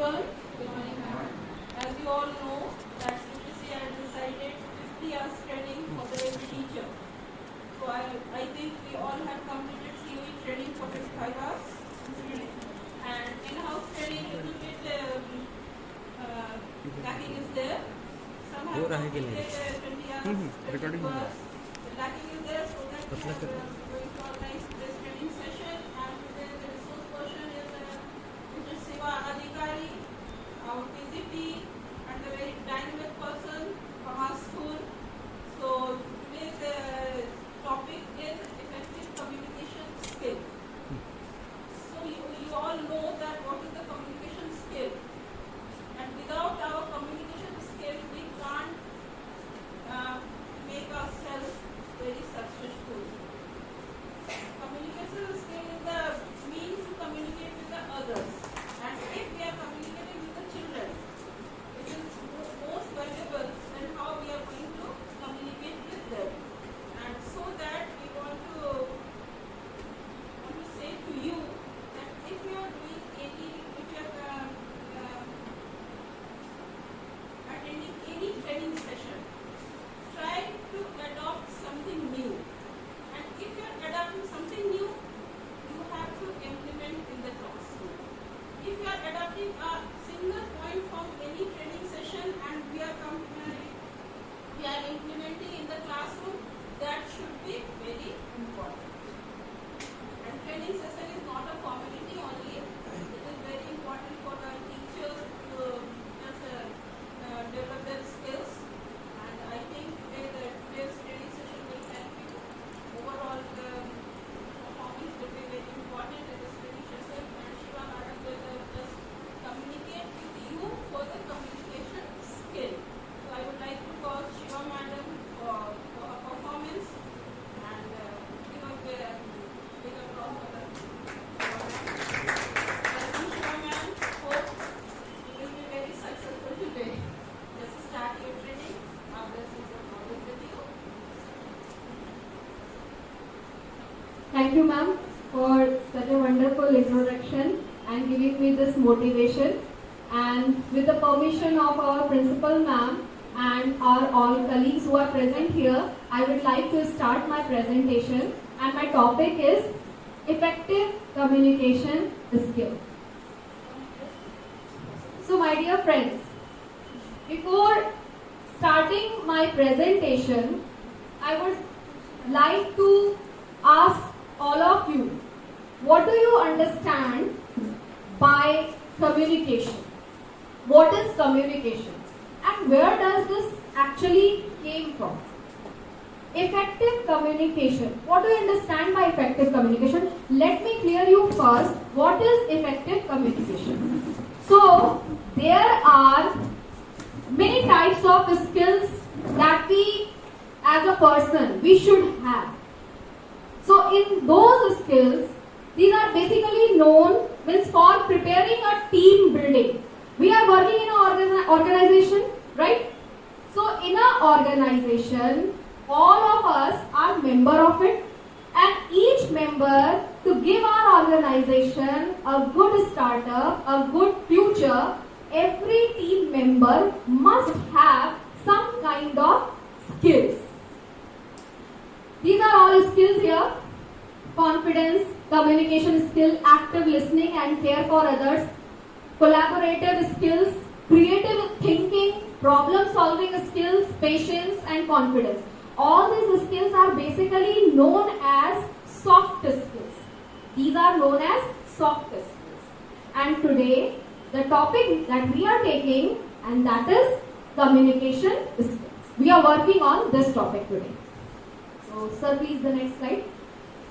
everyone. Good morning, ma'am. As you all know, that CBSE has decided 50 hours training for the every teacher. So I think we all have completed COE training for 25 hours. And in-house training, a little bit lacking is there. Some have completed 20 hours. Recording lacking is there, so that we are going to organize this training session. And today the resource person is Mr. Siva Adhikari, our PGP, and a very dynamic person from our school. So today's topic is effective communication skill. So you all know that what is the communication skill, and without our communication skill we can't make ourselves very successful. Communication skill is the means to communicate with the others, and if we are communicating with the children, it is most valuable than how we are going to communicate with them. And so that we want to say to you that if you are doing if you are attending any training session, try to adopt something new. And if you are adopting something new, you have to implement in the classroom. If you are adopting a single point from any training session and we are implementing in the classroom, that should be very important. And training session is not a formality only. It is very important for the teachers to just develop their skills. And I think today's training session will help you. Overall, the performance will be very important in this training session. And Shiva Madam will just communicate with you for the communication skill. So I would like to call Shiva Madam for a performance and give a big applause for the Shiva Madam. Hope you will be very successful today. Just start your training. Our blessings are always with you. Thank you, ma'am, for such a wonderful introduction and giving me this motivation. And with the permission of our principal, ma'am, and our all colleagues who are present here, I would like to start my presentation. And my topic is effective communication skill. So, my dear friends, before starting my presentation, I would like to ask all of you, what do you understand by communication? What is communication? And where does this actually came from? Effective communication. What do you understand by effective communication? Let me clear you first. What is effective communication? So, there are many types of skills that we as a person we should have. So in those skills, these are basically known means for preparing a team building. We are working in an organization, right? So in an organization, all of us are member of it, and each member to give our organization a good startup, a good future, every team member must have some kind of skills. These are all skills here: confidence, communication skill, active listening and care for others, collaborative skills, creative thinking, problem solving skills, patience and confidence. All these skills are basically known as soft skills. These are known as soft skills. And today, the topic that we are taking, and that is communication skills. We are working on this topic today. So, sir, please the next slide.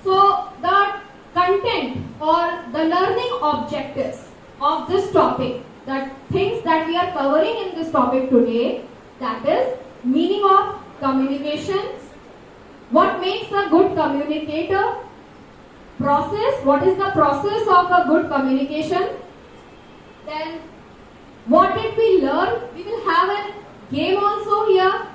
So, the content or the learning objectives of this topic, the things that we are covering in this topic today, that is meaning of communication, what makes a good communicator, process, what is the process of a good communication, then what did we learn? We will have a game also here.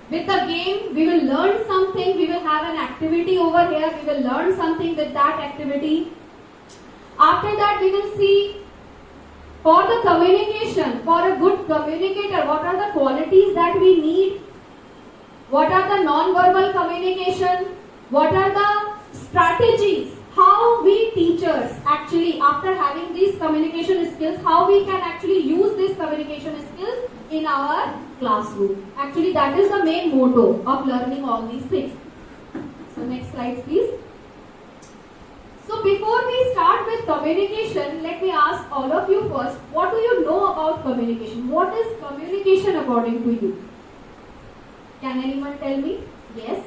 With the game, we will learn something, we will have an activity over here, we will learn something with that activity. After that, we will see For the communication, for a good communicator, what are the qualities that we need? What are the non-verbal communication? What are the strategies? How we teachers actually, after having these communication skills, how we can actually use these communication skills in our classroom. Actually, that is the main motto of learning all these things. So next slide, please. So before we start with communication, let me ask all of you first, what do you know about communication? What is communication according to you? Can anyone tell me? Yes?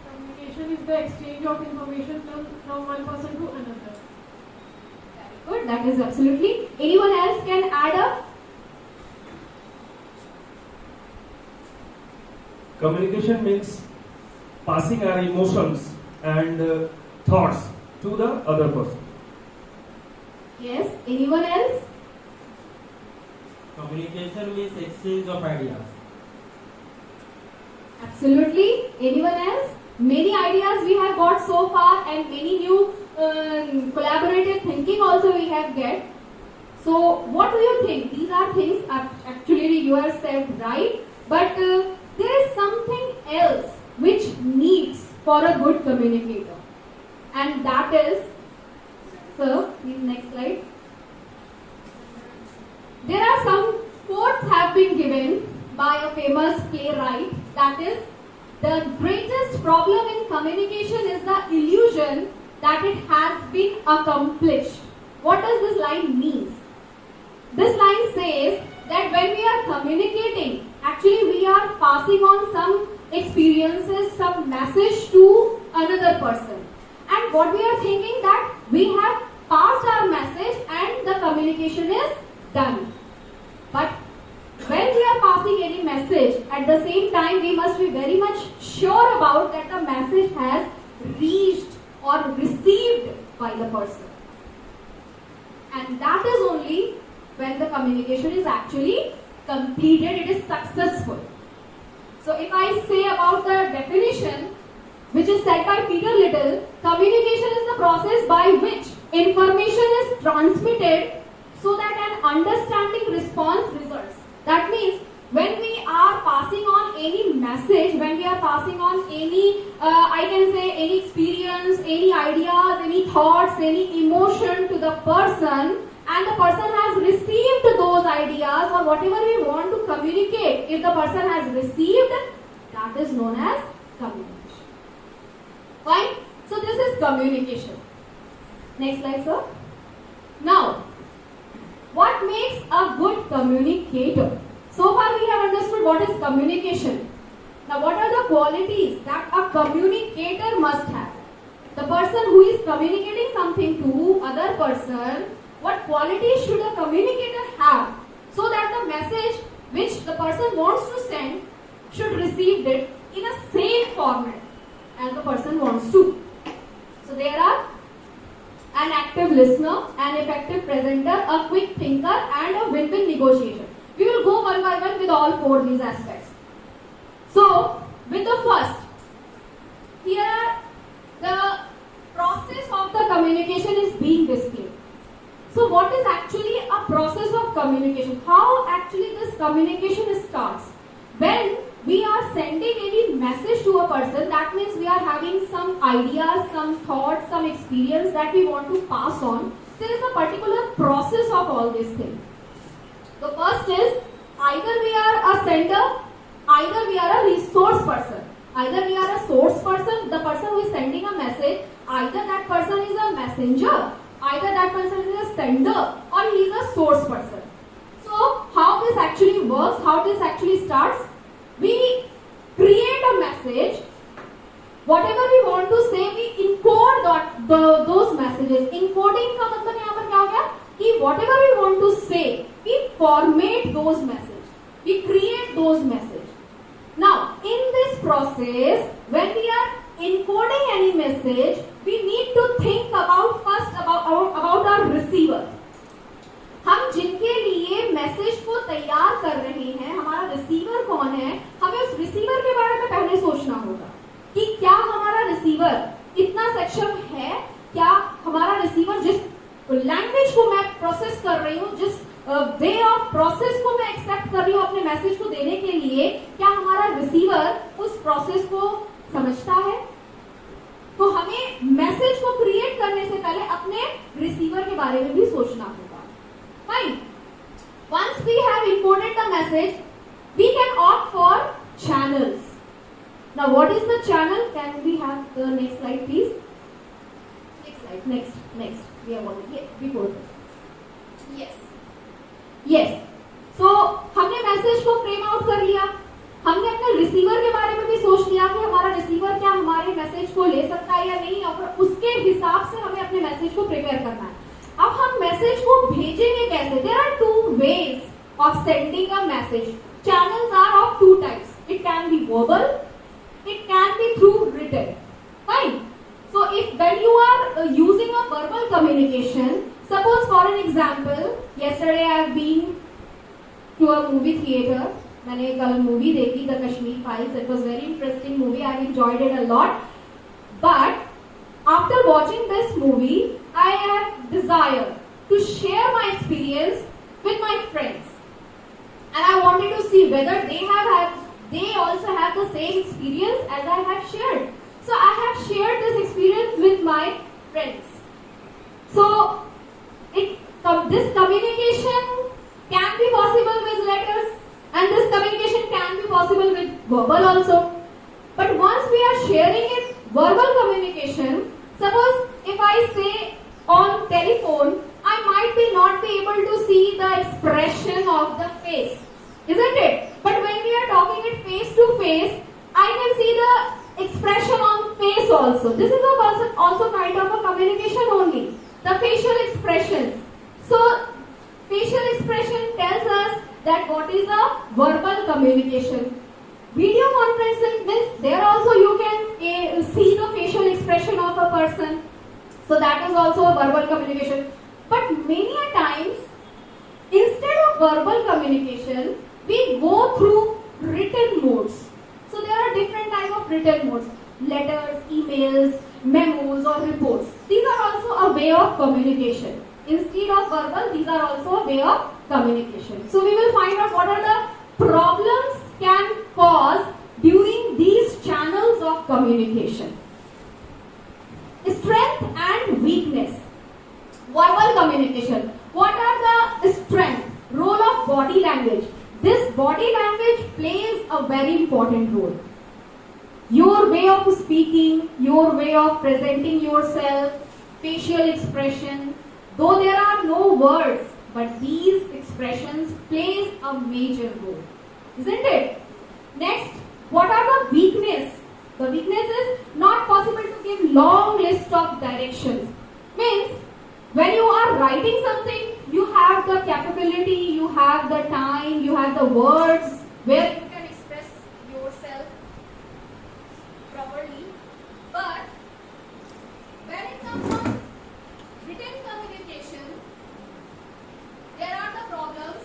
Communication is the exchange of information from one person to another. Very good, that is absolutely. Anyone else can add up? Communication means passing our emotions and thoughts to the other person. Yes, anyone else? Communication means exchange of ideas. Absolutely. Anyone else? Many ideas we have got so far and many new collaborative thinking also we have get. So what do you think? These are things actually you have said right, but there is something else which needs for a good communicator, and that is, sir, please next slide. There are some quotes have been given by a famous playwright, that is, the greatest problem in communication is the illusion that it has been accomplished. What does this line mean? This line says that when we are communicating, actually we are passing on some experiences, some message to another person. And what we are thinking that we have passed our message and the communication is done. But when we are passing any message, at the same time we must be very much sure about that the message has reached or received by the person. And that is only when the communication is actually completed, it is successful. So if I say about the definition, which is said by Peter Little, communication is the process by which information is transmitted so that an understanding response results. That means when we are passing on any message, when we are passing on any, I can say any experience, any ideas, any thoughts, any emotion to the person, and the person has received those ideas or whatever we want to communicate, if the person has received, that is known as communication. Fine? So this is communication. Next slide, sir. Now, what makes a good communicator? So far we have understood what is communication. Now what are the qualities that a communicator must have? The person who is communicating something to other person, what qualities should a communicator have so that the message which the person wants to send should receive it in a same format as the person wants to. So there are an active listener, an effective presenter, a quick thinker and a win-win negotiation. We will go one by one with all four these aspects. So with the first, here the process of the communication is being displayed. So what is actually a process of communication? How actually this communication starts? When we are sending any message to a person, that means we are having some ideas, some thoughts, some experience that we want to pass on. There is a particular process of all these things. The first is either we are a sender, either we are a resource person. Either we are a source person, the person who is sending a message, either that person is a messenger, either that person is a sender, or he is a source person. So how this actually works, how this actually starts? We create a message, whatever we want to say, we encode those messages. Encoding का मतलब यहाँ पर क्या हो गया कि whatever we want to say, we formate those messages, we create those messages. Now, in this process, when we are encoding any message, we need to think about first about our receiver. हम जिनके लिए message को तैयार कर रहे हैं, हमारा receiver कौन है, हमें उस रिसीवर के बारे में पहले सोचना होगा कि क्या हमारा रिसीवर इतना सक्षम है, क्या हमारा रिसीवर जिस लैंग्वेज को मैं प्रोसेस वे ऑफ प्रोसेस को मैं एक्सेप्ट कर रही हूँ अपने मैसेज को देने के लिए, क्या हमारा रिसीवर उस प्रोसेस को समझता है? तो हमें मैसेज को क्रिएट करने से पहले अपने रिसीवर के बारे में भी सोचना होगा। Fine, once we have imported the message, we can opt for channels. Now what is the channel? Can we have the next slide please? Next slide, next we have already before this. Yes, so हमने message को frame out कर लिया, हमने अपने receiver के बारे में भी सोच लिया कि हमारा रिसीवर क्या हमारे मैसेज को ले सकता है या नहीं, और उसके हिसाब से हमें अपने मैसेज को प्रिपेयर करना है। अब हम मैसेज को भेजेंगे कैसे? There are two ways of sending a message. Channels are of two types, it can be verbal, it can be through written. Fine, so if when you are using a verbal communication, suppose for an example, yesterday I have been to a movie theater. मैंने कल movie देखी the Kashmir files. It was very interesting movie. I enjoyed it a lot. But after watching this movie, I have desire to share my experience with my friends, and I wanted to see whether they also have the same experience as I have shared. So I have shared this experience with my friends. So this communication can be possible with letters, and this communication can be possible with verbal also. But once we are sharing it verbal communication, suppose if I say on telephone, I might be not be able to see the expression of the face, isn't it? But when we are talking it face to face, I can see the expression on face also. This is also kind of a communication only. The facial expressions. So facial expression tells us that what is a verbal communication. Video conferencing means there also you can see the facial expression of a person. So that is also a verbal communication. But many a times, instead of verbal communication, we go through written modes. So there are different type of written modes. Letters, emails, memos or reports. These are also a way of communication. Instead of verbal, these are also a way of communication. So we will find out what are the problems can cause during these channels of communication. Strength and weakness. Verbal communication. What are the strength? Role of body language. This body language plays a very important role. Your way of speaking, your way of presenting yourself, facial expression, though there are no words, but these expressions plays a major role, isn't it? Next, what are the weakness? The weakness is not possible to give long list of directions. Means when you are writing something, you have the capability, you have the time, you have the words where you can express yourself properly. But when it comes to written communication, there are the problems.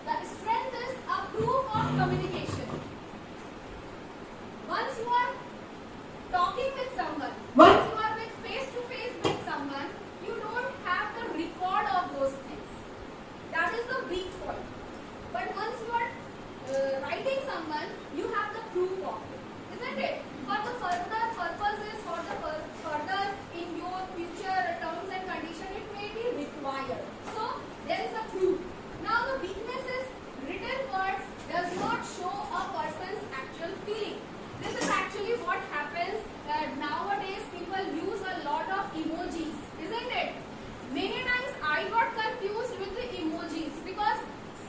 The strength is a proof of communication. Once you are talking with someone, once you are with face to face with someone, you don't have the record of those things. That is the weak point. But once you are writing someone, you have the proof of it, isn't it? For the further purposes, for the further in your future terms and condition, it may be required. So there is a proof. Now the weakness is written words does not show a person's actual feeling. This is actually what happens. Nowadays people use a lot of emojis, isn't it? Many times I got confused with the emojis because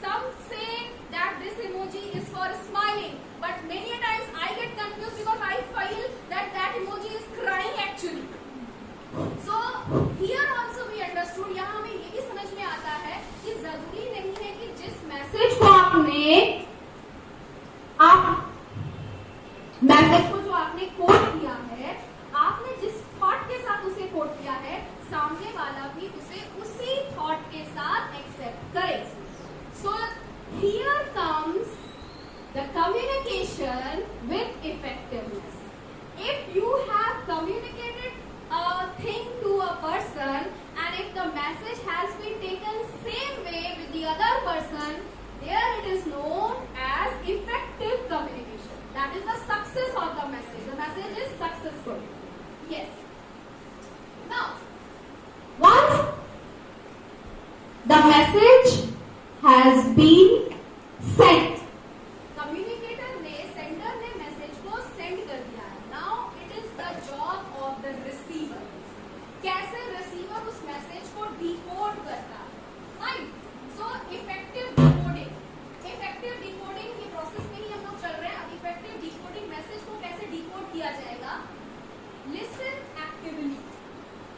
some say that this emoji is for smiling, but many times I get confused because I feel that emoji is crying actually. So here also we understood, यहाँ हमें ये भी समझ में आता है कि जरूरी नहीं है कि जिस मैसेज को मैसेज को जो आपने कोट किया है, आपने जिस थॉट के साथ उसे कोट किया है, सामने वाला भी उसे उसी थॉट के साथ एक्सेप्ट करे. So here comes the communication with effectiveness. If you have communicated a thing to a person and if the message has been taken same way with the other it is known as effective communication. That is the success of the message. The message is successful. Yes. Now, once the message has been sent, communicator ने sender ने message को send कर दिया है. Now it is the job of the receiver. कैसे receiver उस message को decode करता है, right? So effective decoding. Effective decoding की process में ही हम लोग चल रहे हैं. अब effective decoding message को कैसे decode किया जाएगा? Listen actively.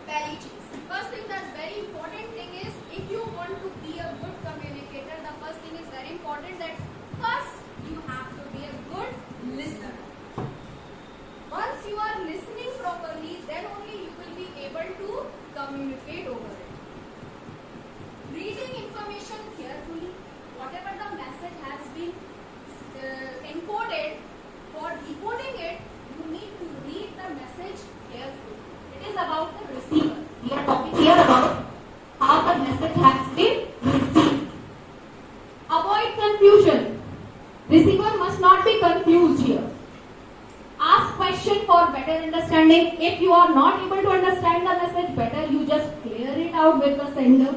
पहली चीज. First thing that's very important thing is if you want to be a good communicator, the first thing is very important that first you have to be a good listener. Once you are listening properly, then only you will be able to communicate over it. Reading information carefully, whatever the message has been encoded, for decoding it, you need to read the message carefully. It is about the receiver. We are talking here about how the message has been received. Avoid confusion. Receiver must not be confused here. Ask question for better understanding. If you are not able to understand the message better, you just clear it out with the sender.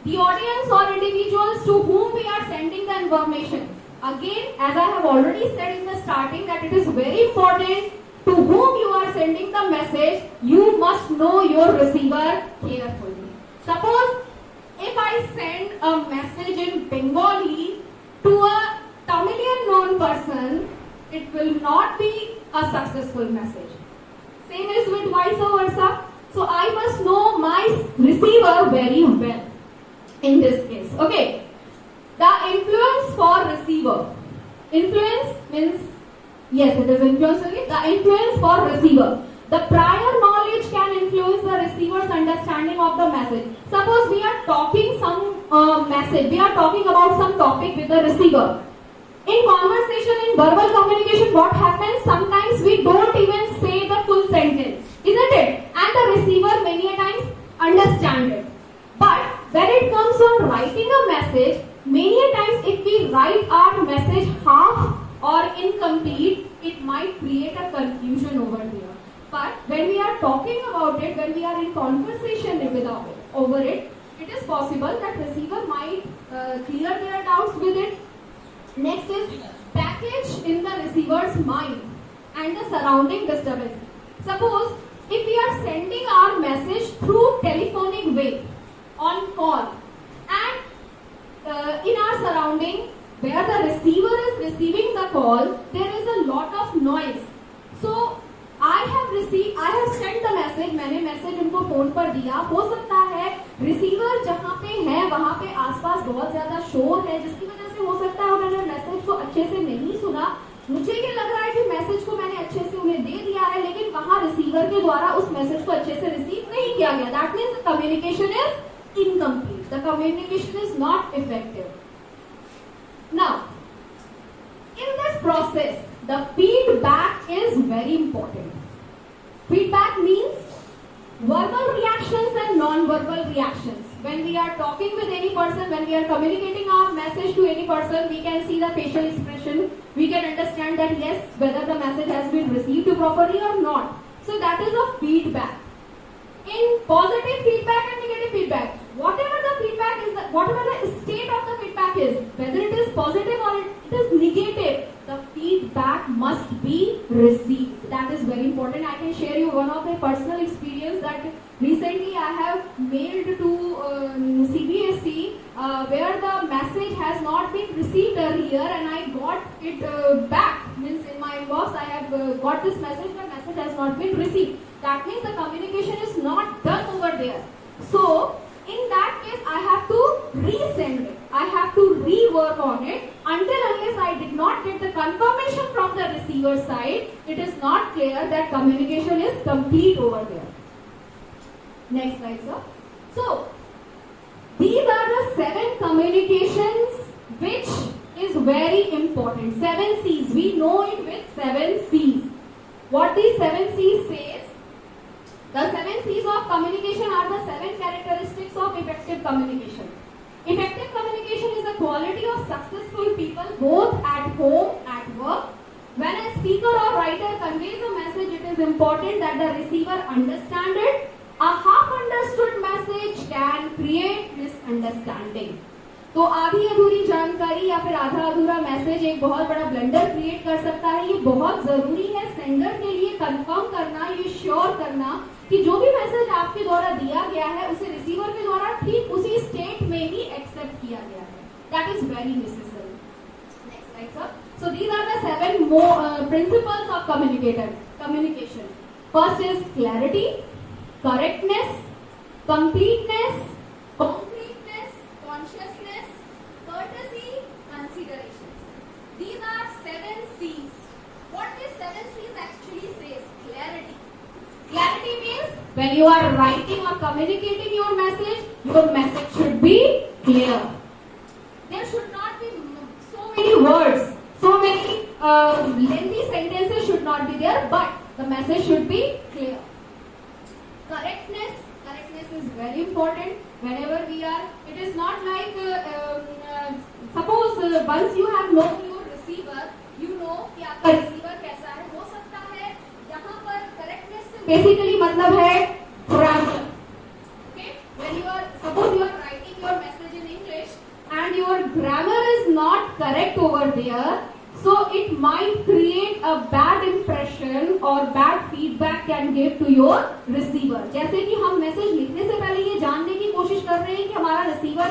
The audience or individuals to whom we are sending the information. Again, as I have already said in the starting, that it is very important to whom you are sending the message, you must know your receiver carefully. Suppose if I send a message in Bengali to a Tamilian known person, it will not be a successful message. Same is with vice versa. So I must know my receiver very well in this case. Okay. The influence for receiver. Influence means, yes, it is influence. Okay? The influence for receiver. The prior knowledge can influence the receiver's understanding of the message. Suppose we are talking some message, we are talking about some topic with the receiver. In conversation, in verbal communication, what happens? Sometimes we don't even say the full sentence, isn't it? And the receiver many a times understand it. But when it comes on writing a message, many a times if we write our message half or incomplete, it might create a confusion over here. But when we are talking about it, when we are in conversation over it, it is possible that receiver might clear their doubts with it. Next is package in the receiver's mind and the surrounding disturbance. Suppose if we are sending our message through telephonic way on call and in our surrounding where the receiver is receiving the call, there is a lot of noise. So I have sent the message, मैंने message उनको phone पर दिया. हो सकता है receiver जहाँ पे है वहाँ पे आसपास बहुत ज्यादा शोर है, जिसकी वजह से हो सकता है उन्होंने मैसेज को अच्छे से नहीं सुना. मुझे ये लग रहा है कि मैसेज को मैंने अच्छे से उन्हें दे दिया है, लेकिन वहाँ रिसीवर के द्वारा उस मैसेज को अच्छे से रिसीव नहीं किया गया. That means the communication is incomplete. The communication is not effective. Now, in this process, the feedback is very important. Feedback means verbal reactions and non-verbal reactions. When we are talking with any person, when we are communicating our message to any person, we can see the facial expression. We can understand that yes, whether the message has been received properly or not. So that is a feedback. In positive feedback and negative feedback, whatever the feedback is, whatever the state of the feedback is, whether it is positive or it is negative, the feedback must be received. That is very important. I can share you one of my personal experience that recently I have mailed to CBSE where the message has not been received earlier and I got it back. Means in my inbox I have got this message, but message has not been received. That means the communication is not done over there. So in that case, I have to resend it. I have to rework on it. Until unless I did not get the confirmation from the receiver side, it is not clear that communication is complete over there. Next slide, sir. So, these are the 7 communications which is very important. 7 C's. We know it with 7 C's. What these 7 C's says? The 7 C's of communication are the 7 characteristics of effective communication. Effective communication is a quality of successful people both at home, at work. When a speaker or writer conveys a message, it is important that the receiver understand it. A half understood message can create misunderstanding. तो आधी अधूरी जानकारी या फिर आधा अधूरा message एक बहुत बड़ा ब्लंडर क्रिएट कर सकता है. ये बहुत जरूरी है सेंडर के लिए कंफर्म करना, ये श्योर करना कि जो भी मैसेज आपके द्वारा दिया गया है उसे रिसीवर के द्वारा ठीक उसी स्टेट में ही एक्सेप्ट किया गया है. That is very necessary. Next slide sir. So these are the 7 principles of communication. First is clarity, correctness, completeness, concreteness, consciousness, courtesy, consideration. These are 7 C's. What this 7 C's actually says? Clarity. Clarity means when you are writing or communicating your message should be clear. There should not be so many words. So many lengthy sentences should not be there, but the message should be clear. Correctness is very important. Whenever we are, it is not like suppose once you have known your receiver, you know कि आपका receiver कैसा है. हो सकता है यहाँ पर correctness से basically मतलब है grammar. Okay, when you are suppose you are writing your message in English and your grammar is not correct over there, so it might create a bad impression or bad feedback can give to your receiver. जैसे कि हम message लिखने से पहले ये जानने की कोशिश कर रहे हैं कि हमारा रिसीवर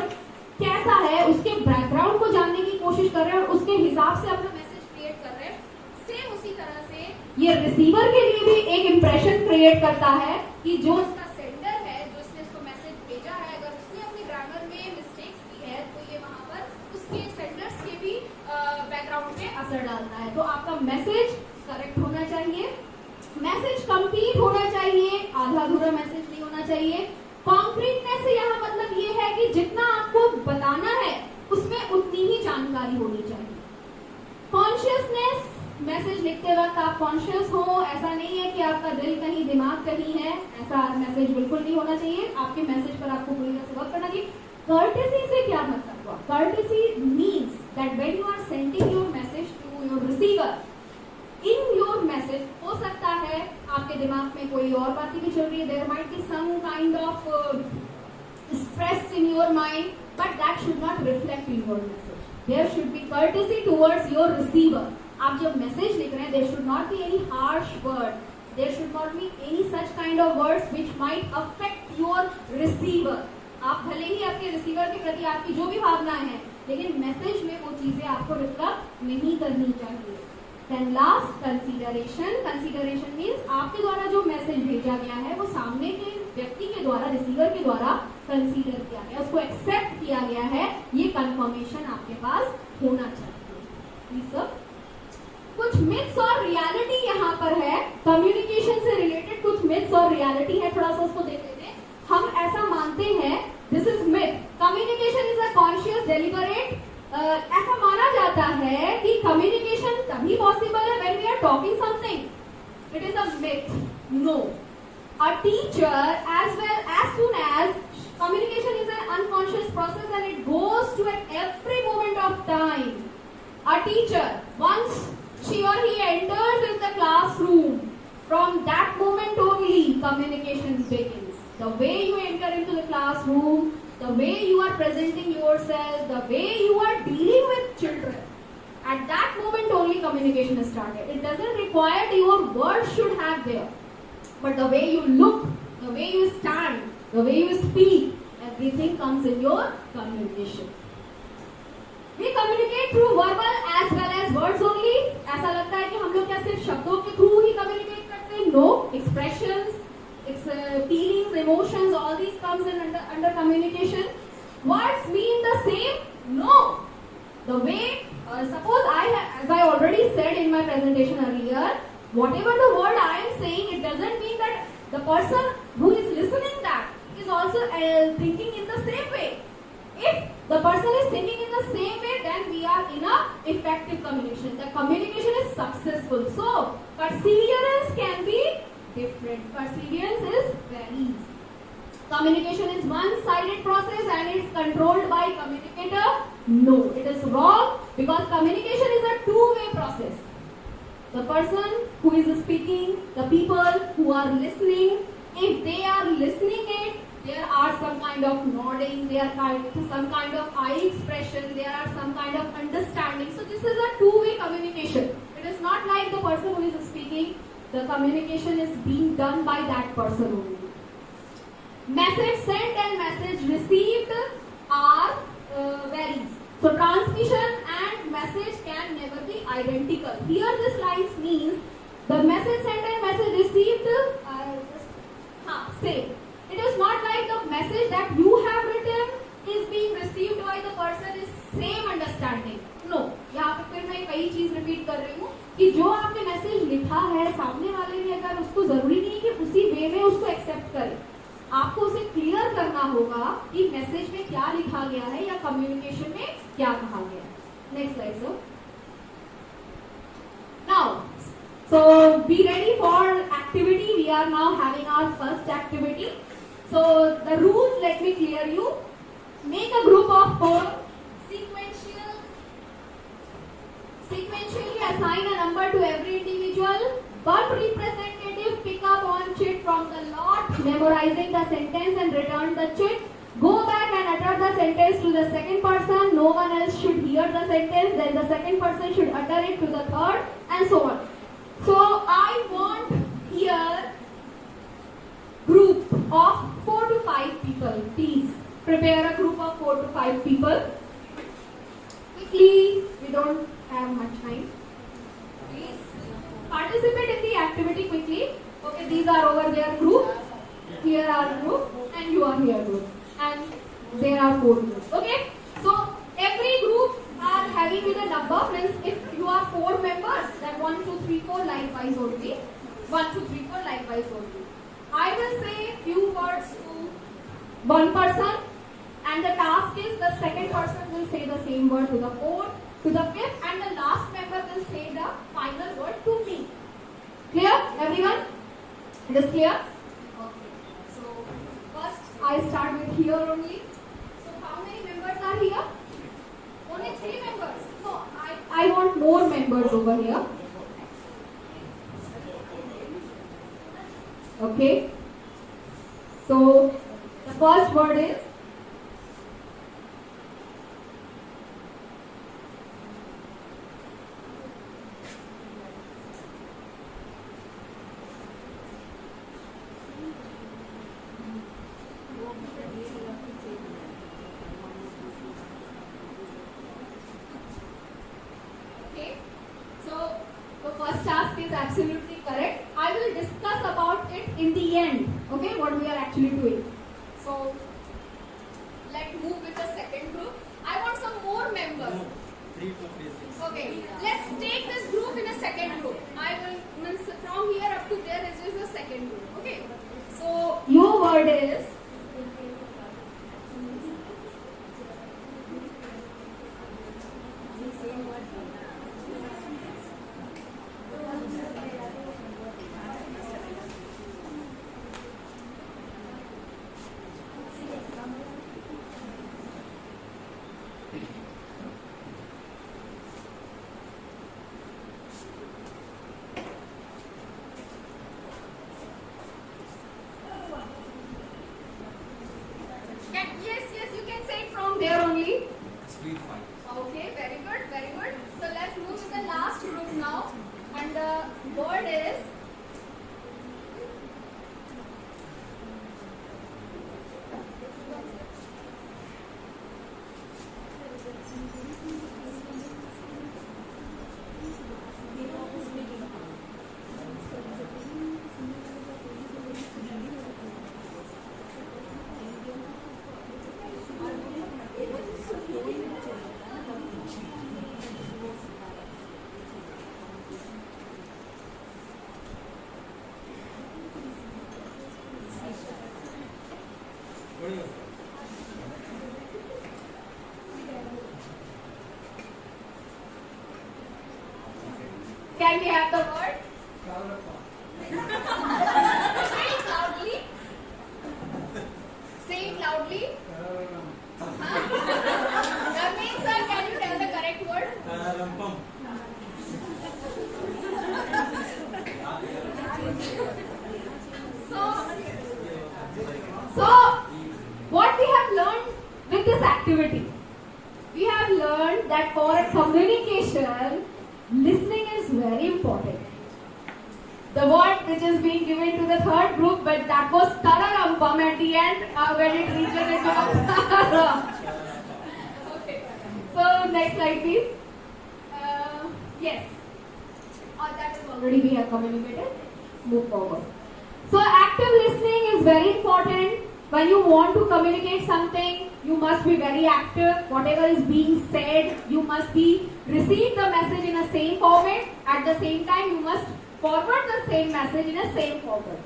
कैसा है, उसके बैकग्राउंड को जानने की कोशिश कर रहे हैं और उसके हिसाब से अपना मैसेज क्रिएट कर रहे हैं. सेम उसी तरह से ये रिसीवर के लिए भी एक इम्प्रेशन क्रिएट करता है कि जो उसका सेंडर है, जो उसने इसको मैसेज भेजा है, अगर उसने अपनी ग्रामर में मिस्टेक्स की है तो ये वहां पर उसके सेंडर्स के भी बैकग्राउंड पे असर डालता है. तो आपका मैसेज करेक्ट होना चाहिए, मैसेज कंप्लीट होना चाहिए, आधा अधूरा मैसेज नहीं होना चाहिए. कॉन्क्रीटनेस से यहाँ मतलब ये है कि जितना आपको बताना है उसमें उतनी ही जानकारी होनी चाहिए. कॉन्शियसनेस, मैसेज लिखते वक्त आप कॉन्शियस हो, ऐसा नहीं है कि आपका दिल कहीं दिमाग कहीं है, ऐसा मैसेज बिल्कुल नहीं होना चाहिए. आपके मैसेज पर आपको पूरी तरह से वर्क करना चाहिए. Courtesy से क्या मतलब हुआ? Courtesy means that when you are sending your message to your receiver, in your message हो सकता है आपके दिमाग में कोई और बातें भी चल रही है. There might be some kind of stress in your mind, but that should not reflect in your message. There should be courtesy towards your receiver. आप जब मैसेज लिख रहे हैं, there should not be any harsh word. There should not be any such kind of words which might affect your receiver. आप भले ही आपके receiver के प्रति आपकी जो भी भावनाएं हैं, लेकिन मैसेज में वो चीजें आपको रिफ्लेक्ट नहीं करनी चाहिए. Then last consideration. Consideration means आपके द्वारा जो मैसेज भेजा गया है वो सामने के व्यक्ति के द्वारा, रिसीवर के द्वारा कंसीडर किया गया, उसको एक्सेप्ट किया गया है. ये कंफर्मेशन आपके पास होना चाहिए. सर कुछ मिथ्स और रियलिटी यहाँ पर है. कम्युनिकेशन से रिलेटेड कुछ मिथ्स और रियलिटी है, थोड़ा सा उसको देख लेते हैं. हम ऐसा मानते हैं, this is myth, communication is a conscious deliberate. ऐसा माना जाता है कि कम्युनिकेशन तभी पॉसिबल है when we are talking something. It is a myth. No, a teacher as soon as communication is an unconscious process and it goes to at every moment of time. A teacher, once she or he enters in the classroom, from that moment only communication begins. The way you enter into the classroom, the way you are presenting yourself, the way you are dealing with children, at that moment only communication is started. It doesn't require that your words should have there, but the way you look, the way you stand, the way you speak, everything comes in your communication. We communicate through verbal as well as words only. ऐसा लगता है कि हम लोग क्या सिर्फ शब्दों के थ्रू ही communicate करते हैं? No, expressions, feelings, emotions, all these comes in under communication. Words mean the same? No. The way, suppose as I already said in my presentation earlier, whatever the word I am saying, it doesn't mean that the person who is listening that is also thinking in the same way. If the person is thinking in the same way, then we are in a effective communication. The communication is successful. So, perseverance can be different. Perseverance is very easy. Communication is one-sided process and it's controlled by communicator. No, it is wrong because communication is a two-way process. The person who is speaking, the people who are listening, if they are listening it, there are some kind of nodding, there are some kind of eye expression, there are some kind of understanding. So this is a two-way communication. It is not like the person who is speaking, the communication is being done by that person only. Message sent and message received are varies. So transmission and message can never be identical. Here this lines means the message sent and message received are same. It is not like the message that you have written is being received by the person is same understanding. No. यहाँ पे फिर मैं कई चीज repeat कर रही हूँ कि जो आपने मैसेज लिखा है सामने वाले ने अगर उसको जरूरी नहीं कि उसी वे में उसको एक्सेप्ट करे, आपको उसे क्लियर करना होगा कि मैसेज में क्या लिखा गया है या कम्युनिकेशन में क्या कहा गया है. Next slide sir. Now so be ready for activity. We are now having our first activity. So the rules, let me clear you. Make a group of 4. Sequentially assign a number to every individual. One representative pick up one chit from the lot, memorizing the sentence and return the chit. Go back and utter the sentence to the second person. No one else should hear the sentence. Then the second person should utter it to the third, and so on. So I want here group of 4 to 5 people. Please prepare a group of 4 to 5 people. Quickly, we don't have much time. Please participate in the activity quickly. Okay, these are over there group. Here are group, and you are here group, and there are 4 groups. Okay, so every group are having with a number. Means if you are 4 members, then 1, 2, 3, 4 likewise only. 1, 2, 3, 4 likewise only. I will say few words to one person, and the task is the second person will say the same word to the 4th, to the 5th, and the last member will say the final word to me. Clear, everyone? It is clear? Okay. So first I start with here only. So how many members are here? Only 3 members. No, I want more members over here. Okay. So the first word is absolutely correct. I will discuss about it in the end. Okay, what we are actually doing. So let's move with the second group. I want some more members. No, 3 to 6. Okay, let's take this group in a second group. I will means from here up to there is just a second group. Okay. So your word is there only. Speed 5. Okay, very good, very good. So let's move to the last group now. And the word is can we have the word? Say it loudly. Say it loudly. That means that activity. We have learned that for communication, listening is very important. The word which is being given to the third group, but that was Tararampam at the end when it reaches into Okay. So next slide, please. Yes. That is already we have communicated. Move forward. So active listening is very important. When you want to communicate something, you must be very active. Whatever is being said, you must be receive the message in a same format. At the same time, you must forward the same message in a same format.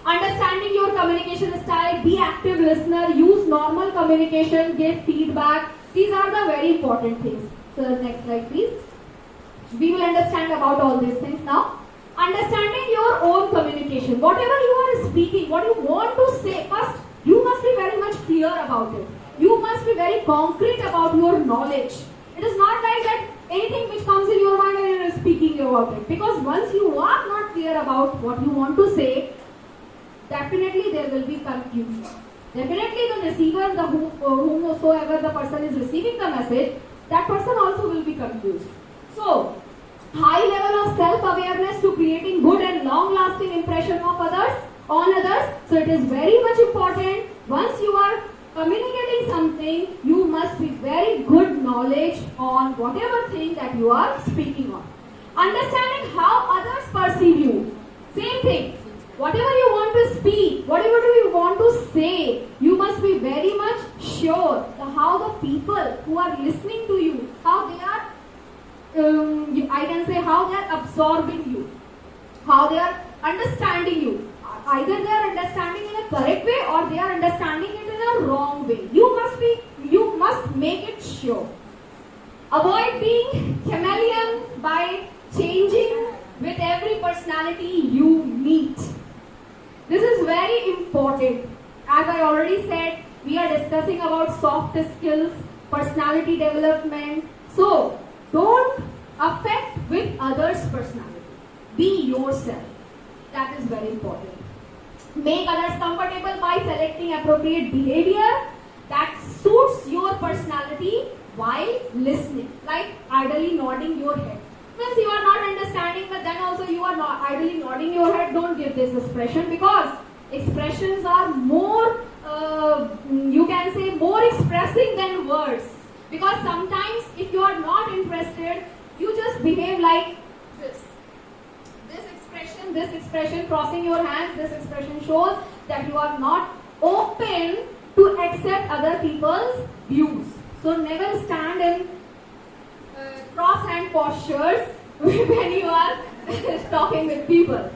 Understanding your communication style, be active listener, use normal communication, give feedback. These are the very important things. So next slide, please. We will understand about all these things now. Understanding your own communication. Whatever you are speaking, what you want to say, first you must be very much clear about it. You must be very concrete about your knowledge. It is not like that anything which comes in your mind and you are speaking about it. Because once you are not clear about what you want to say, definitely there will be confusion. Definitely the receiver, whomsoever the person is receiving the message, that person also will be confused. So, high level of self-awareness to creating good and long-lasting impression of others on others. So it is very much important. Once you are communicating something, you must be very good knowledge on whatever thing that you are speaking on. Understanding how others perceive you. Same thing. Whatever you want to speak, whatever you want to say, you must be very much sure how the people who are listening to you, how they are I can say how they are absorbing you, how they are understanding you. Either they are understanding in a correct way or they are understanding it in a wrong way. You must make it sure. Avoid being chameleon by changing with every personality you meet. This is very important. As I already said, we are discussing about soft skills, personality development. So, don't affect with others' personality. Be yourself. That is very important. Make others comfortable by selecting appropriate behavior that suits your personality while listening. Like idly nodding your head. Means you are not understanding, but then also you are not idly nodding your head. Don't give this expression, because expressions are more, you can say, more expressing than words. Because sometimes if you are not interested, you just behave like this. This expression, crossing your hands, this expression shows that you are not open to accept other people's views. So never stand in cross hand postures when you are talking with people.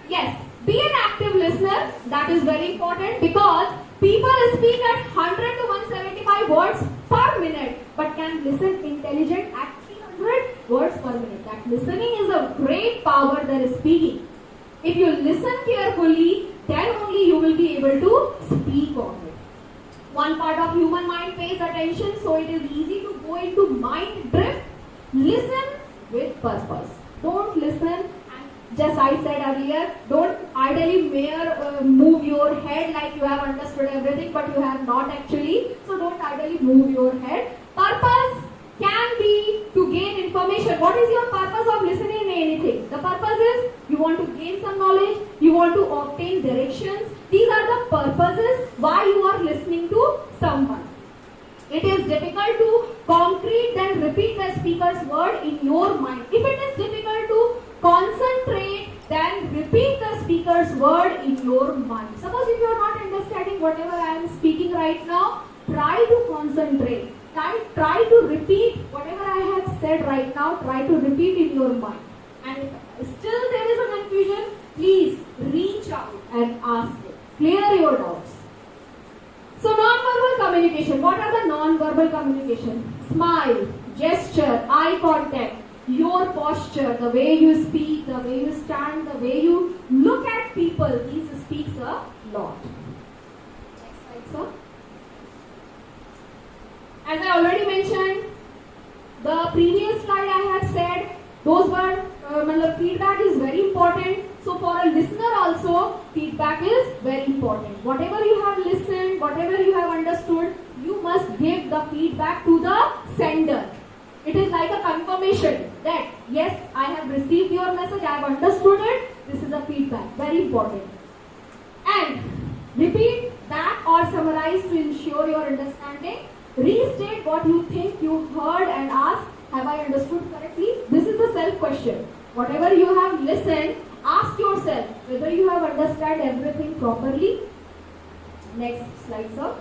Yes, be an active listener. That is very important, because people speak at 100 to 175 words per minute, but can listen intelligent at 300 words per minute. That listening is a great power that is speaking. If you listen carefully, then only you will be able to speak on it. One part of human mind pays attention, so it is easy to go into mind drift. Listen with purpose. Don't listen and just I said earlier, don't idly move your head like you have understood everything, but you have not actually. So don't idly move your head. Purpose can be to gain information. What is your purpose of listening in anything? The purpose is you want to gain some knowledge, you want to obtain directions. These are the purposes why you are listening to someone. It is difficult to concrete then repeat the speaker's word in your mind. If it is difficult to concentrate, then repeat the speaker's word in your mind. Suppose if you are not understanding whatever I am speaking right now, try to concentrate. Try to repeat whatever I have said right now. Try to repeat in your mind. And if still there is a confusion, please reach out and ask it. Clear your doubts. So non-verbal communication. What are the non-verbal communication? Smile, gesture, eye contact, your posture, the way you speak, the way you stand, the way you look at people. These speaks a lot. Next slide, sir. As I already mentioned, the previous slide I have said, those were, feedback is very important. So for a listener also, feedback is very important. Whatever you have listened, whatever you have understood, you you must give the feedback to the sender. It is like a confirmation that yes, I have received your message, I have understood it. This is a feedback, very important. And repeat that or summarize to ensure your understanding. Restate what you think you heard and ask, have I understood correctly? This is the self question. Whatever you have listened, ask yourself whether you have understood everything properly. Next slide, sir.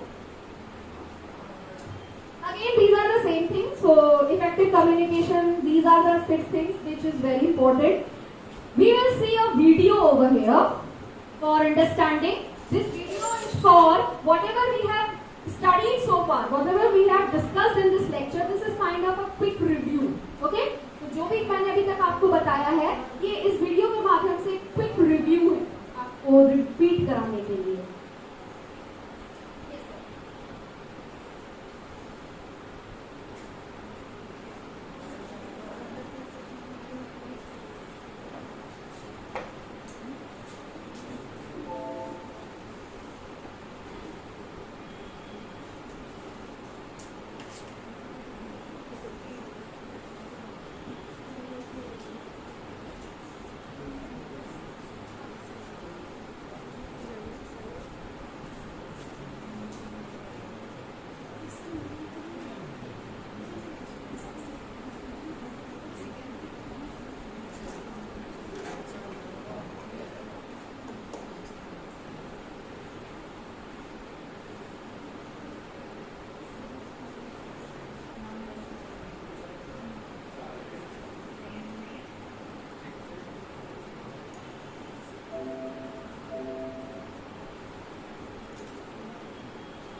Again, these are the same things. So, effective communication, these are the 6 things which is very important. We will see a video over here for understanding. This video is for whatever we have studied so far, whatever we have discussed in this lecture. This is kind of a quick review. Okay? तो जो भी मैंने अभी तक आपको बताया है, ये इस वीडियो के माध्यम से क्विक रिव्यू है, आपको रिपीट कराने के लिए.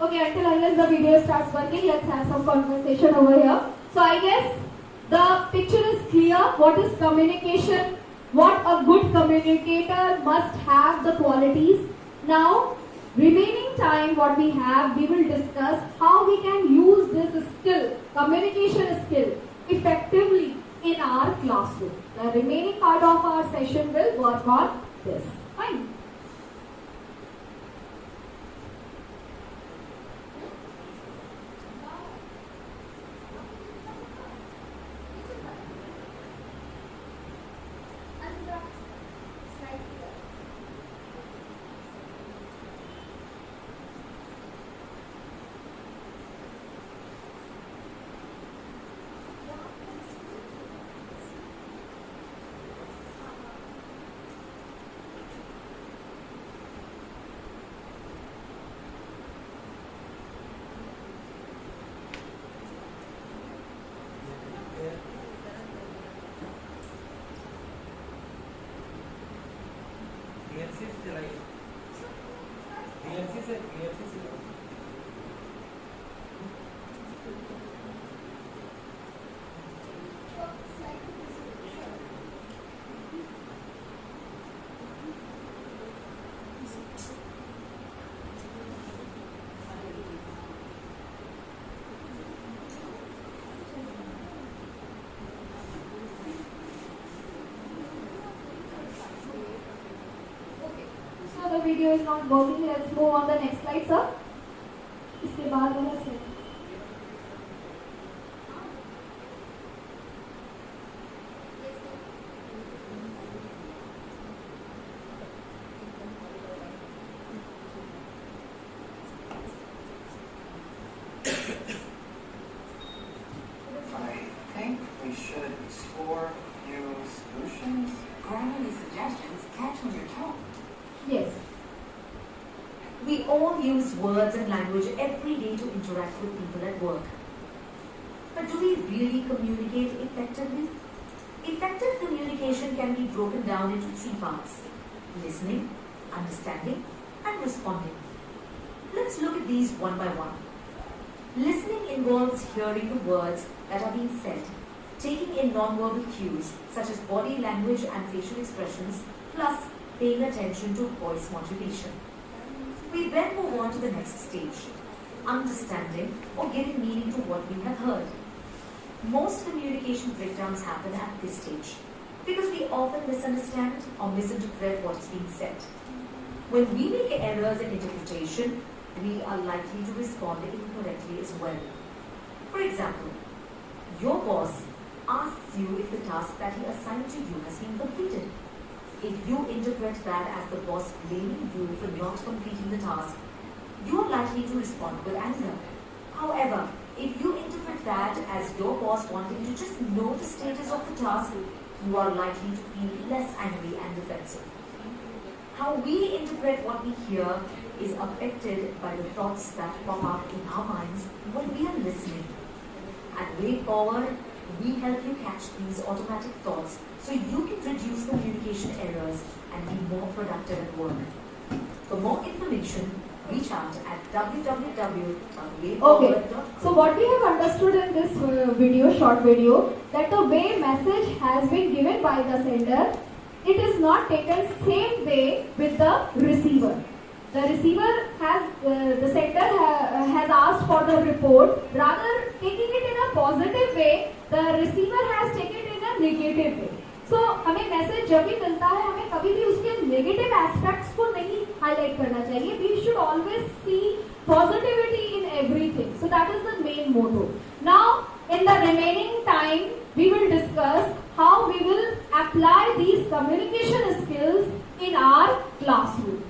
Okay, until unless the video starts working, let's have some conversation over here. So I guess the picture is clear. What is communication? What a good communicator must have the qualities. Now, remaining time what we have, we will discuss how we can use this skill, communication skill, effectively in our classroom. The remaining part of our session will work on this. Fine. The video is not working. Let's move on the next slide, sir. इसके बाद वाला slide. I think we should explore new solutions. Grammarly suggestions catch on your tongue. Yes. We all use words and language every day to interact with people at work. But do we really communicate effectively? Effective communication can be broken down into 3 parts: listening, understanding, and responding. Let's look at these one by one. Listening involves hearing the words that are being said, taking in non-verbal cues such as body language and facial expressions, plus paying attention to voice modulation. We then move on to the next stage, understanding or giving meaning to what we have heard. Most communication breakdowns happen at this stage because we often misunderstand or misinterpret what is being said. When we make errors in interpretation, we are likely to respond incorrectly as well. For example, your boss asks you if the task that he assigned to you has been completed. If you interpret that as the boss blaming you for not completing the task, you are likely to respond with anger. However, if you interpret that as your boss wanting to just know the status of the task, you are likely to feel less angry and defensive. How we interpret what we hear is affected by the thoughts that pop up in our minds when we are listening. At Way Forward, we help you catch these automatic thoughts so you can reduce communication errors and be more productive at work. For more information, reach out at www.wayforward.com. Okay, so what we have understood in this short video, that the way message has been given by the sender, it is not taken same way with the receiver. The receiver has, the sender has asked for the report, rather taking it in a positive way, the receiver has taken it in a negative way. So हमें message जब भी मिलता है हमें कभी भी उसके negative aspects को नहीं हाईलाइट करना चाहिए. We should always see positivity in everything. So that is the main motto. Now in the remaining time we will discuss how we will apply these communication skills in our classroom.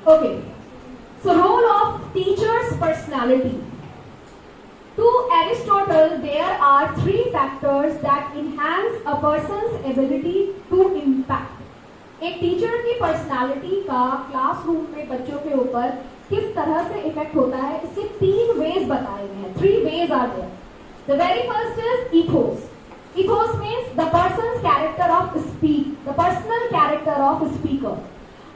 Okay, so role of teacher's personality. To Aristotle, there are three factors that enhance a person's ability to impact. एक teacher की personality का classroom में बच्चों के ऊपर किस तरह से इफेक्ट होता है, इसके तीन वेज बताए गए हैं. 3 ways are there. The very first is ethos. Ethos means the person's character of speak, the personal character of speaker.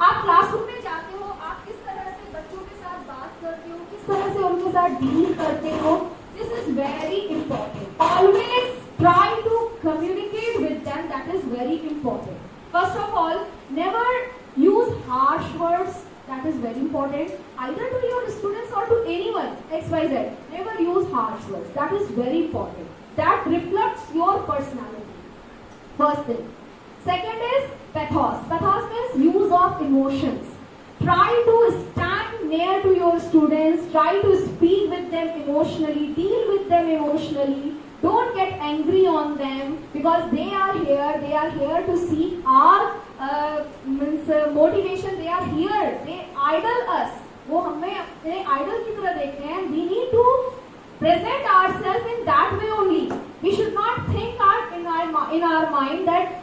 आप क्लासरूम में जाते हो, आप किस तरह से बच्चों के साथ बात करते हो, किस तरह से उनके साथ डील करते हो, this is very important. Always try to communicate with them, that is very important. First of all, never use harsh words, that is very important, either to your students or to anyone, XYZ. Never use harsh words, that is very important. That reflects your personality. First thing. Second is pathos. Pathos means use of emotions. Try to stand near to your students, try to speak with them emotionally, deal with them emotionally. Don't get angry on them because they are here to see our motivation. They are here, they idol us. वो हमें अपने idol की तरह देखते हैं. We need to present ourselves in that way only. We should not think in our mind that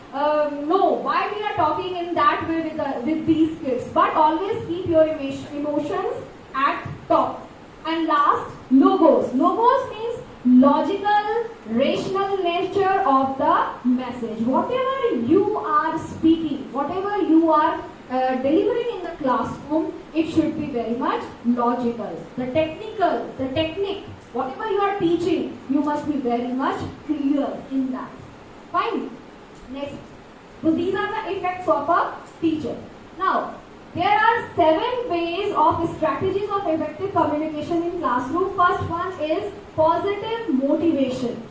no, why we are talking in that way with these kids. But always keep your emotions at top. And last, logos. Logos means logical, rational nature of the message. Whatever you are speaking, whatever you are delivering in the classroom, it should be very much logical. The technique, whatever you are teaching, you must be very much clear in that. Fine. Next. So these are the effects of a teacher. Now, there are 7 ways of strategies of effective communication in classroom. First one is positive motivation.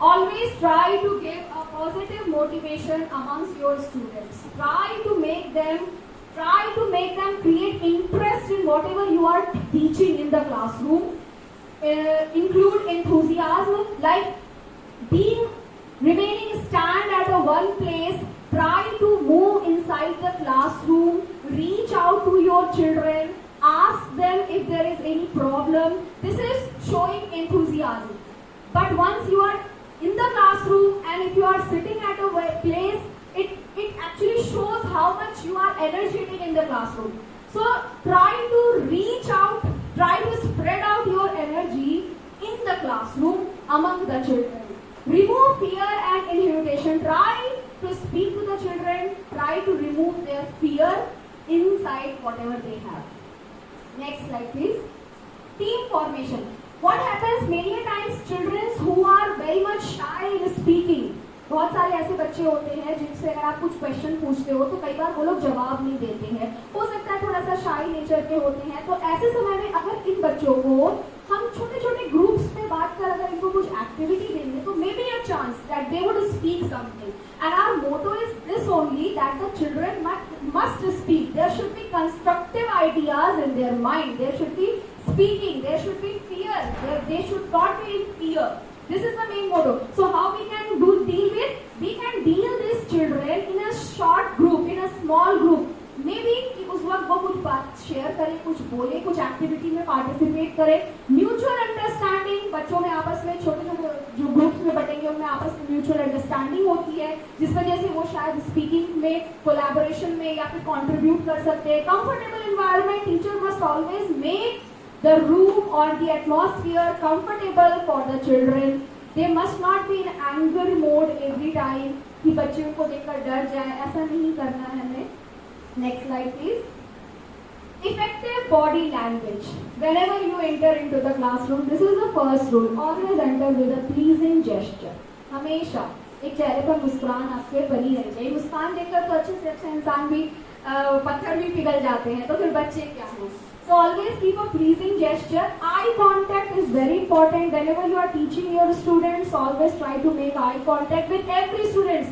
Always try to give a positive motivation amongst your students. Try to make them create interest in whatever you are teaching in the classroom. Include enthusiasm, like remaining stand at a one place. Try to move inside the classroom, reach out to your children, ask them if there is any problem. This is showing enthusiasm. But once you are in the classroom and if you are sitting at a place, it actually shows how much you are energetic in the classroom. So try to reach out, try to spread out your energy in the classroom among the children. Remove fear and inhibition. Try to speak to the children, try to remove their fear inside whatever they have. Next slide please. Team formation. What happens many times, children who are very much shy in speaking, बहुत सारे ऐसे बच्चे होते हैं जिनसे अगर आप कुछ क्वेश्चन पूछते हो तो कई बार वो लोग जवाब नहीं देते हैं, हो सकता है थोड़ा सा शाई नेचर के होते हैं। तो ऐसे समय में अगर इन बच्चों को हम छोटे छोटे ग्रुप्स में बांट कर अगर इनको कुछ एक्टिविटी देंगे तो may be a chance that they would speak something. And our motto is this only that the children must speak. There should be constructive ideas in their mind. There should be speaking. There should be fear. They should not be in fear. This is the main motto. So how we can deal with? We can deal these children in a short group, in a small group. Maybe कि उस वक्त वो कुछ बात share करें, कुछ बोले, कुछ एक्टिविटी में पार्टिसिपेट करें। म्यूचुअल अंडरस्टैंडिंग, बच्चों में आपस में छोटे छोटे जो ग्रुप्स में बटेंगे उनमें आपस में म्यूचुअल अंडरस्टैंडिंग होती है, जिस वजह से वो शायद स्पीकिंग में, कोलैबोरेशन में या फिर कंट्रीब्यूट कर सकते हैं। Comfortable environment, teacher must always make the room or the atmosphere comfortable for the children. They must not be in anger mode every time कि बच्चे को देखकर डर जाए, ऐसा नहीं करना है हमें। Next slide please. Effective body language. Whenever you enter into the classroom, this is the first rule. Always enter with a pleasing gesture. हमेशा एक चेहरे पर मुस्कुराहट आपके बनी रहनी चाहिए। मुस्कान देखकर तो अच्छे से अच्छा इंसान भी पत्थर भी पिघल जाते हैं, तो फिर बच्चे क्या हो। So always keep a pleasing gesture. Eye contact is very important. Whenever you are teaching your students, always try to make eye contact with every student.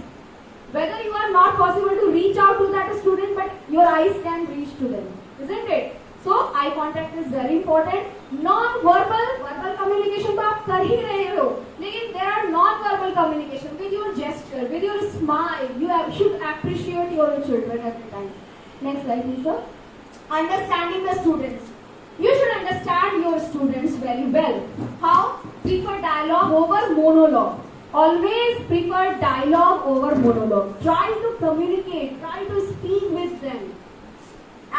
Whether you are not possible to reach out to that student, but your eyes can reach to them, isn't it? So eye contact is very important. Non-verbal, verbal communication तो आप कर ही रहे हो, लेकिन there are non-verbal communication with your gesture, with your smile. You should appreciate your children every time. Next slide, please, sir. Understanding the students. You should understand your students very well. How? Prefer dialogue over monologue. Always prefer dialogue over monologue. Try to communicate. Try to speak with them.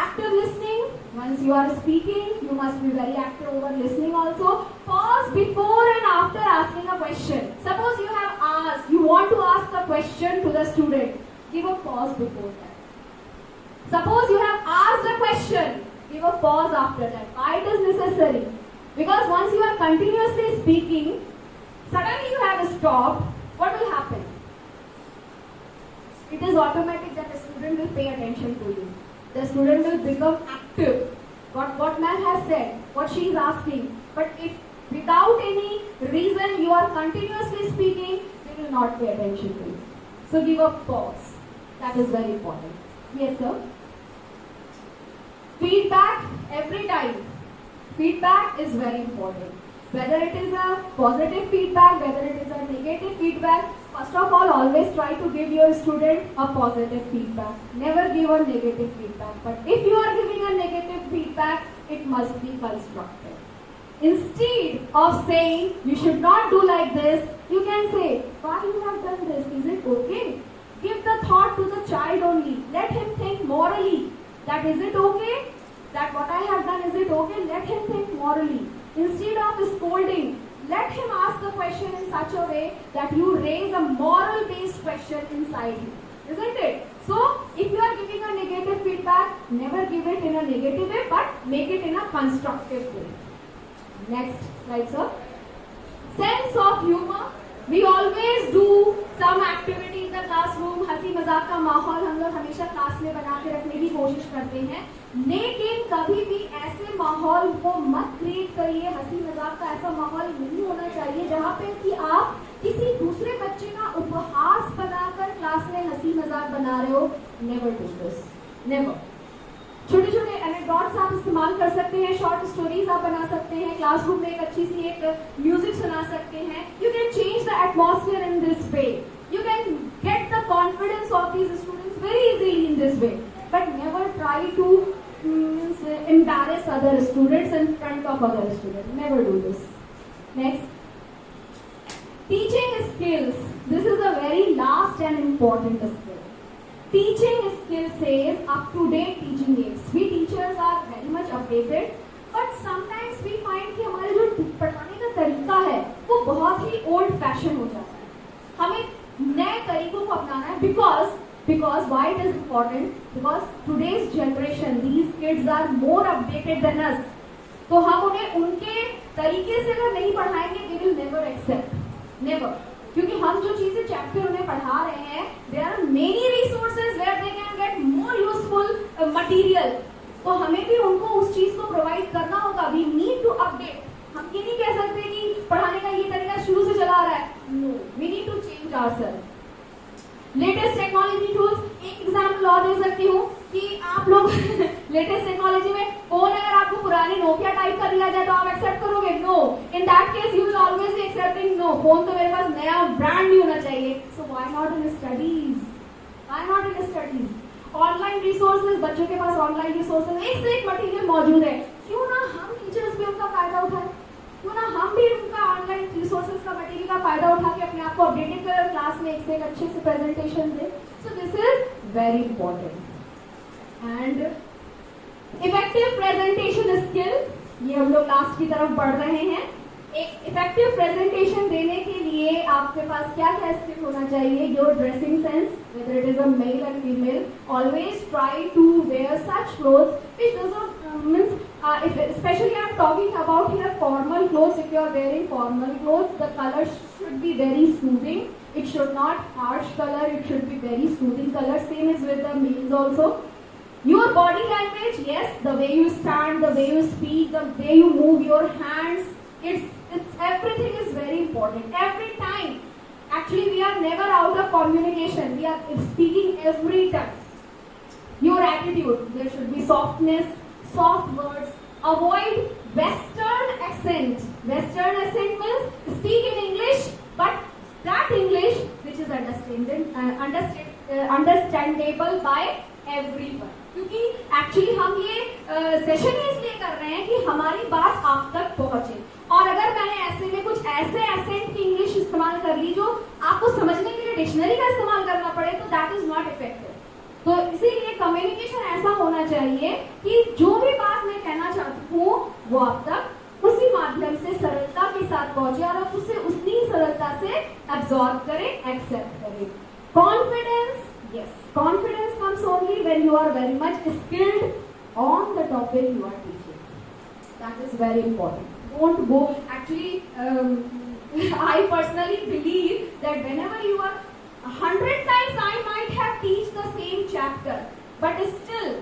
Active listening. Once you are speaking, you must be very active over listening also. Pause before and after asking a question. Suppose you have asked, you want to ask a question to the student. Give a pause before that. Suppose you have asked a question, give a pause after that. Why it is necessary? Because once you are continuously speaking, suddenly you have stopped, what will happen? It is automatic that the student will pay attention to you. The student will become active. What ma'am has said, what she is asking. But if without any reason you are continuously speaking, they will not pay attention to you. So give a pause. That is very important. Yes, sir. Feedback every time. Feedback is very important. Whether it is a positive feedback, whether it is a negative feedback, first of all, always try to give your student a positive feedback. Never give a negative feedback. But if you are giving a negative feedback, it must be constructive. Instead of saying, you should not do like this, you can say, why you have done this? Is it okay? Give the thought to the child only. Let him think morally. That is it okay? That what I have done, is it okay? Let him think morally. Instead of scolding, let him ask the question in such a way that you raise a moral based question inside him. Isn't it? So, if you are giving a negative feedback, never give it in a negative way, but make it in a constructive way. Next slide, sir. Sense of humor. We always do some activity in the classroom. हंसी मजाक का माहौल हम लोग हमेशा class में बना के रखने की कोशिश करते हैं, लेकिन कभी भी ऐसे माहौल को मत क्रिएट करिए। हंसी मजाक का ऐसा माहौल नहीं होना चाहिए जहाँ पे कि आप किसी दूसरे बच्चे का उपहास बनाकर क्लास में हंसी मजाक बना रहे हो। Never do this, never. छोटे छोटे एनेक्डोट्स आप इस्तेमाल कर सकते हैं, शॉर्ट स्टोरीज आप बना सकते हैं, क्लासरूम में एक अच्छी सी एक म्यूजिक सुना सकते हैं। You can change the atmosphere in this way. You can get the confidence of these students very easily in this way, but never try to embarrass other students in front of other students. Never do this. Next, teaching skills. This is a very last and important skill. Teaching skill says up-to-date teaching aids. We teachers are very much updated, but sometimes we find कि हमारे जो पढ़ाने का तरीका है वो बहुत ही old fashion हो जाता है। हमें नए तरीकों को अपनाना है because why it is important? Because today's generation, these kids are more updated than us. तो हम उन्हें उनके तरीके से अगर नहीं पढ़ाएंगे, they will never accept. Never. क्योंकि हम जो चीजें चैप्टर उन्हें पढ़ा रहे हैं, there are many resources where they can get more useful material. तो हमें भी उनको उस चीज को प्रोवाइड करना होगा। We need to update. हम ये नहीं कह सकते कि पढ़ाने का ये तरीका शुरू से चला आ रहा है। No, we need to change ourself. Latest technology tools, एक एग्जांपल और दे सकती हूँ कि आप लोग लेटेस्ट टेक्नोलॉजी में फोन अगर आपको पुराने नोकिया टाइप का दिया जाए तो आप एक्सेप्ट करोगे? No. In that case you will always be accepting no, phone तो मेरे पास नया ब्रांड न्यू होना चाहिए। So why not in studies? Why not in studies? Online resources, बच्चों के पास ऑनलाइन रिसोर्सेज एक से एक मटेरियल मौजूद है। क्यों ना हम टीचर्स भी उनका फायदा उठाएं? क्यों ना हम भी उनका ऑनलाइन रिसोर्सेज का मटेरियल का फायदा उठा के अपने आप को अपडेटेड कर क्लास में एक से एक अच्छे से presentation they? So this is very important. And effective presentation skill, ये हम लोग लास्ट की तरफ बढ़ रहे हैं। एक इफेक्टिव प्रेजेंटेशन देने के लिए आपके पास क्या क्या स्किल होना चाहिए? Your dressing sense, whether it is a male and female, always try to wear such clothes which does not means if especially I am talking about here formal clothes. If you are wearing formal clothes, the color should be very soothing. It should not harsh color. It should be very soothing color. Same is with the males also. Your body language, yes, the way you stand, the way you speak, the way you move your hands, it's everything is very important. Every time, actually, we are never out of communication. We are speaking every time. Your attitude, there should be softness, soft words. Avoid Western accent. Western accent means speak in English, but that English which is understandable by everyone. क्योंकि actually हम ये session इसलिए कर रहे हैं कि हमारी बात आप तक पहुंचे। और अगर मैंने ऐसे में कुछ ऐसे एसेंट की इंग्लिश इस्तेमाल कर ली जो आपको समझने के लिए डिक्शनरी का इस्तेमाल करना पड़े, तो दैट इज नॉट इफेक्टिव। तो इसीलिए कम्युनिकेशन ऐसा होना चाहिए कि जो भी बात मैं कहना चाहती हूँ वो आप तक उसी माध्यम से सरलता के साथ पहुंचे और आप उसे उतनी सरलता से एब्जॉर्ब करें, एक्सेप्ट करें। Confidence, yes, confidence comes only when you are very much skilled on the topic you are teaching. That is very important. Don't go, actually I personally believe that whenever you are 100 times I might have teach the same chapter, but still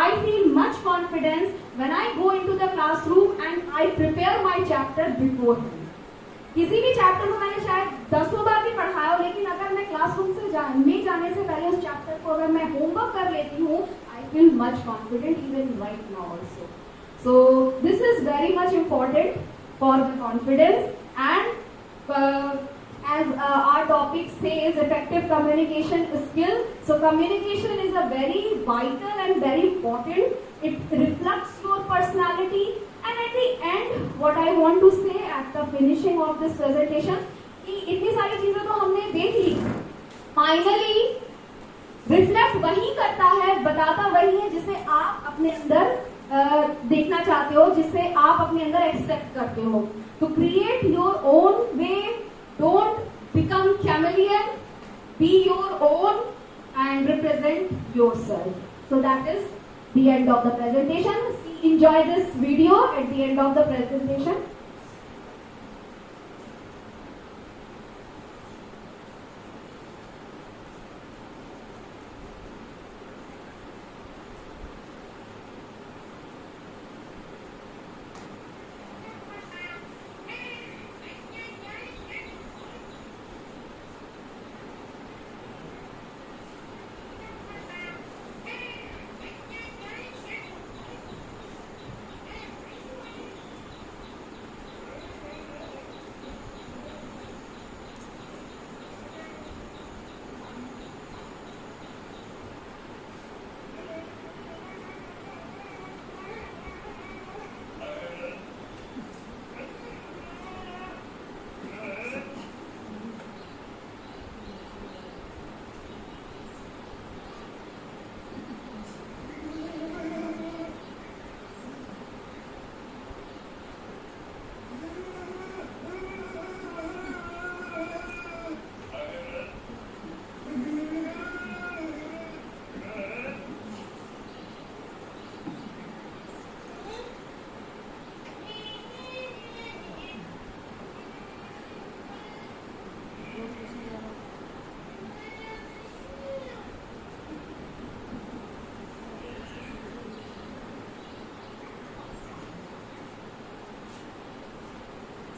I feel much confidence when I go into the classroom and I prepare my chapter beforehand. किसी भी chapter को मैंने शायद 10 बार भी पढ़ाया हो, लेकिन अगर मैं क्लासरूम से जाने से पहले उस चैप्टर को अगर मैं होमवर्क कर लेती हूँ, I feel much confident even right now also. So this is very much important for the confidence. And as our topic says, effective communication skill. So communication is a very vital and very important. It reflects your personality. And at the end, what I want to say at the finishing of this presentation, कि इतनी सारी चीजें तो हमने देख ली, finally reflect वही करता है, बताता वही है जिसे आप अपने अंदर देखना चाहते हो, जिसे आप अपने अंदर एक्सेप्ट करते हो। तो create your own way, don't become chameleon, be your own and represent yourself. So that is the end of the presentation. Enjoy this video at the end of the presentation.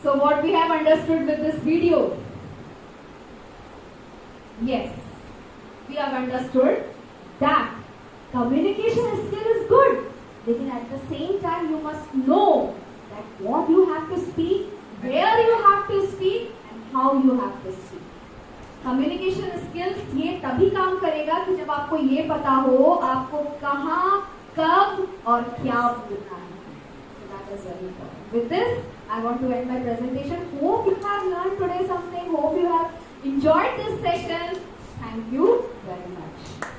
So what we have understood with this video? Yes, we have understood that communication skill is good. But at the same time, you must know that what you have to speak, where you have to speak, and how you have to speak. Communication skills ये तभी काम करेगा कि जब आपको ये पता हो आपको कहाँ, कब और क्या बोलना है. So that is very important. With this, I want to end my presentation. Hope you have learned today something. Hope you have enjoyed this session. Thank you very much.